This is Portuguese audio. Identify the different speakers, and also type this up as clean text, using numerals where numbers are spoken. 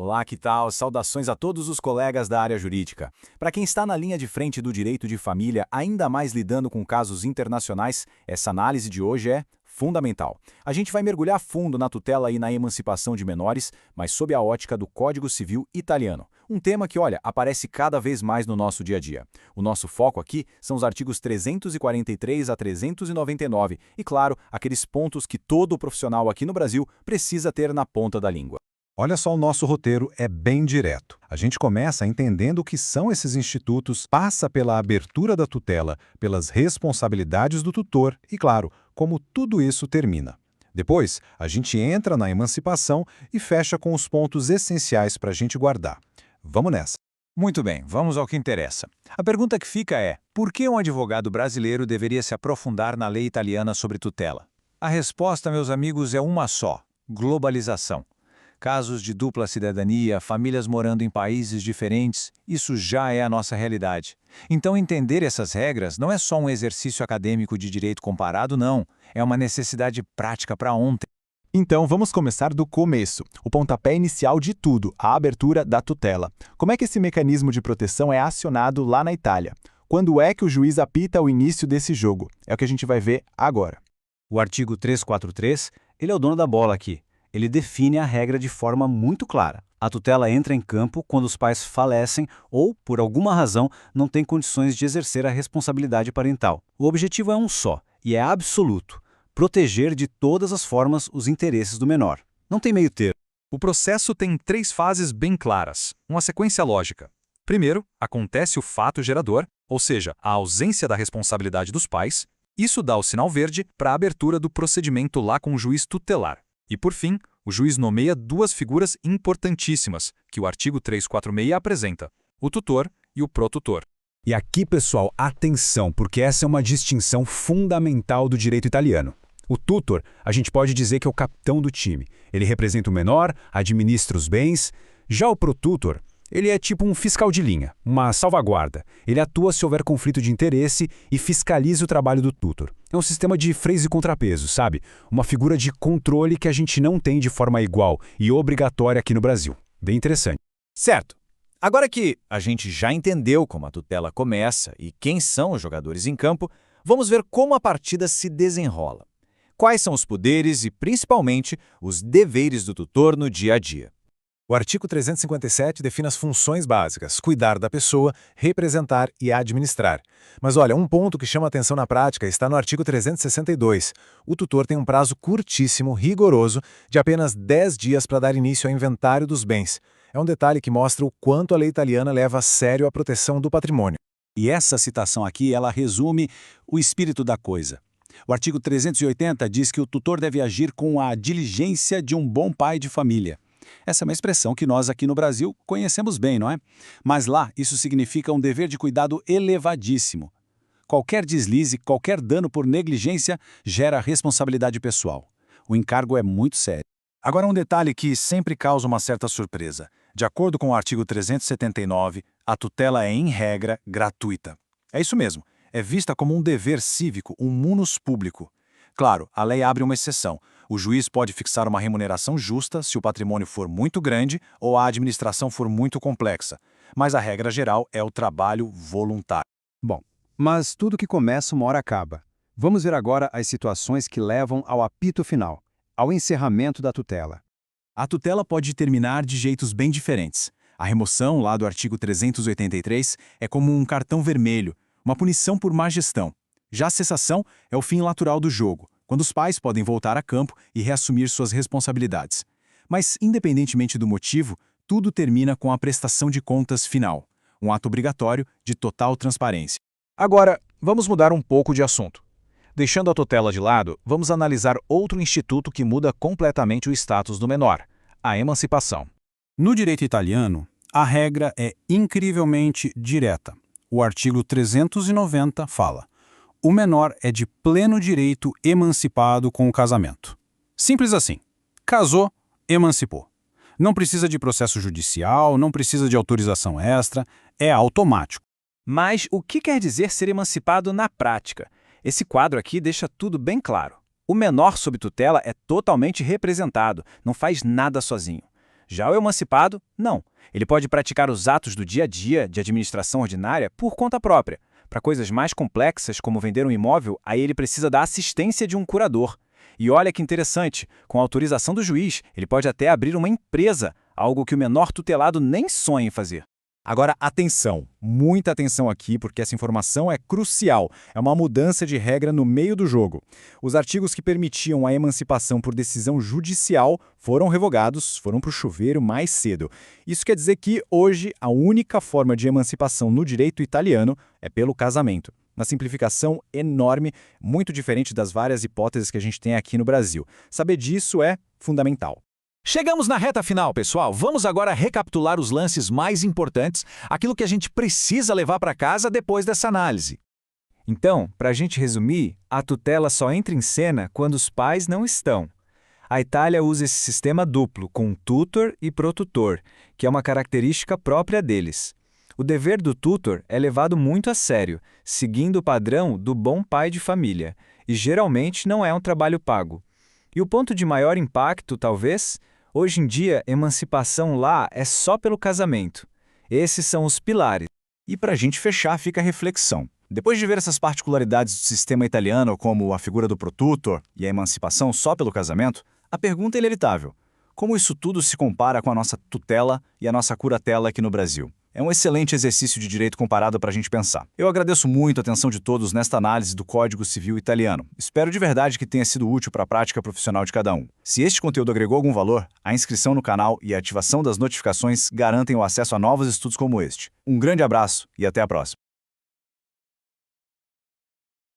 Speaker 1: Olá, que tal? Saudações a todos os colegas da área jurídica. Para quem está na linha de frente do direito de família, ainda mais lidando com casos internacionais, essa análise de hoje é fundamental. A gente vai mergulhar fundo na tutela e na emancipação de menores, mas sob a ótica do Código Civil italiano. Um tema que, olha, aparece cada vez mais no nosso dia a dia. O nosso foco aqui são os artigos 343 a 399 e, claro, aqueles pontos que todo profissional aqui no Brasil precisa ter na ponta da língua.
Speaker 2: Olha só, o nosso roteiro é bem direto. A gente começa entendendo o que são esses institutos, passa pela abertura da tutela, pelas responsabilidades do tutor e, claro, como tudo isso termina. Depois, a gente entra na emancipação e fecha com os pontos essenciais para a gente guardar. Vamos nessa.
Speaker 3: Muito bem, vamos ao que interessa. A pergunta que fica é: por que um advogado brasileiro deveria se aprofundar na lei italiana sobre tutela? A resposta, meus amigos, é uma só: globalização. Casos de dupla cidadania, famílias morando em países diferentes, isso já é a nossa realidade. Então, entender essas regras não é só um exercício acadêmico de direito comparado, não. É uma necessidade prática para ontem.
Speaker 4: Então, vamos começar do começo, o pontapé inicial de tudo, a abertura da tutela. Como é que esse mecanismo de proteção é acionado lá na Itália? Quando é que o juiz apita o início desse jogo? É o que a gente vai ver agora.
Speaker 5: O artigo 343, ele é o dono da bola aqui. Ele define a regra de forma muito clara. A tutela entra em campo quando os pais falecem ou, por alguma razão, não têm condições de exercer a responsabilidade parental. O objetivo é um só, e é absoluto: proteger de todas as formas os interesses do menor. Não tem meio termo.
Speaker 6: O processo tem 3 fases bem claras, uma sequência lógica. Primeiro, acontece o fato gerador, ou seja, a ausência da responsabilidade dos pais. Isso dá o sinal verde para a abertura do procedimento lá com o juiz tutelar. E, por fim, o juiz nomeia 2 figuras importantíssimas que o artigo 346 apresenta: o tutor e o protutor.
Speaker 2: E aqui, pessoal, atenção, porque essa é uma distinção fundamental do direito italiano. O tutor, a gente pode dizer que é o capitão do time. Ele representa o menor, administra os bens. Já o protutor, ele é tipo um fiscal de linha, uma salvaguarda. Ele atua se houver conflito de interesse e fiscaliza o trabalho do tutor. É um sistema de freios e contrapesos, sabe? Uma figura de controle que a gente não tem de forma igual e obrigatória aqui no Brasil. Bem interessante.
Speaker 1: Certo. Agora que a gente já entendeu como a tutela começa e quem são os jogadores em campo, vamos ver como a partida se desenrola. Quais são os poderes e, principalmente, os deveres do tutor no dia a dia.
Speaker 2: O artigo 357 define as funções básicas: cuidar da pessoa, representar e administrar. Mas olha, um ponto que chama atenção na prática está no artigo 362. O tutor tem um prazo curtíssimo, rigoroso, de apenas 10 dias para dar início ao inventário dos bens. É um detalhe que mostra o quanto a lei italiana leva a sério a proteção do patrimônio.
Speaker 5: E essa citação aqui, ela resume o espírito da coisa. O artigo 380 diz que o tutor deve agir com a diligência de um bom pai de família. Essa é uma expressão que nós aqui no Brasil conhecemos bem, não é? Mas lá isso significa um dever de cuidado elevadíssimo. Qualquer deslize, qualquer dano por negligência gera responsabilidade pessoal. O encargo é muito sério.
Speaker 3: Agora, um detalhe que sempre causa uma certa surpresa. De acordo com o artigo 379, a tutela é, em regra, gratuita. É isso mesmo, é vista como um dever cívico, um munus público. Claro, a lei abre uma exceção. O juiz pode fixar uma remuneração justa se o patrimônio for muito grande ou a administração for muito complexa. Mas a regra geral é o trabalho voluntário.
Speaker 7: Bom, mas tudo que começa uma hora acaba. Vamos ver agora as situações que levam ao apito final, ao encerramento da tutela.
Speaker 1: A tutela pode terminar de jeitos bem diferentes. A remoção, lá do artigo 383, é como um cartão vermelho, uma punição por má gestão. Já a cessação é o fim natural do jogo, quando os pais podem voltar a campo e reassumir suas responsabilidades. Mas, independentemente do motivo, tudo termina com a prestação de contas final, um ato obrigatório de total transparência.
Speaker 3: Agora, vamos mudar um pouco de assunto. Deixando a tutela de lado, vamos analisar outro instituto que muda completamente o status do menor: a emancipação.
Speaker 4: No direito italiano, a regra é incrivelmente direta. O artigo 390 fala: o menor é de pleno direito emancipado com o casamento. Simples assim. Casou, emancipou. Não precisa de processo judicial, não precisa de autorização extra, é automático.
Speaker 8: Mas o que quer dizer ser emancipado na prática? Esse quadro aqui deixa tudo bem claro. O menor sob tutela é totalmente representado, não faz nada sozinho. Já o emancipado, não. Ele pode praticar os atos do dia a dia de administração ordinária por conta própria. Para coisas mais complexas, como vender um imóvel, aí ele precisa da assistência de um curador. E olha que interessante, com a autorização do juiz, ele pode até abrir uma empresa, algo que o menor tutelado nem sonha em fazer.
Speaker 2: Agora, atenção, muita atenção aqui, porque essa informação é crucial. É uma mudança de regra no meio do jogo. Os artigos que permitiam a emancipação por decisão judicial foram revogados, foram para o chuveiro mais cedo. Isso quer dizer que, hoje, a única forma de emancipação no direito italiano é pelo casamento. Uma simplificação enorme, muito diferente das várias hipóteses que a gente tem aqui no Brasil. Saber disso é fundamental.
Speaker 1: Chegamos na reta final, pessoal. Vamos agora recapitular os lances mais importantes, aquilo que a gente precisa levar para casa depois dessa análise.
Speaker 8: Então, para a gente resumir, a tutela só entra em cena quando os pais não estão. A Itália usa esse sistema duplo, com tutor e protutor, que é uma característica própria deles. O dever do tutor é levado muito a sério, seguindo o padrão do bom pai de família, e geralmente não é um trabalho pago. E o ponto de maior impacto, talvez, hoje em dia, emancipação lá é só pelo casamento. Esses são os pilares.
Speaker 1: E para a gente fechar, fica a reflexão. Depois de ver essas particularidades do sistema italiano, como a figura do protutor e a emancipação só pelo casamento, a pergunta é inevitável. Como isso tudo se compara com a nossa tutela e a nossa curatela aqui no Brasil? É um excelente exercício de direito comparado para a gente pensar. Eu agradeço muito a atenção de todos nesta análise do Código Civil italiano. Espero de verdade que tenha sido útil para a prática profissional de cada um. Se este conteúdo agregou algum valor, a inscrição no canal e a ativação das notificações garantem o acesso a novos estudos como este. Um grande abraço e até a próxima.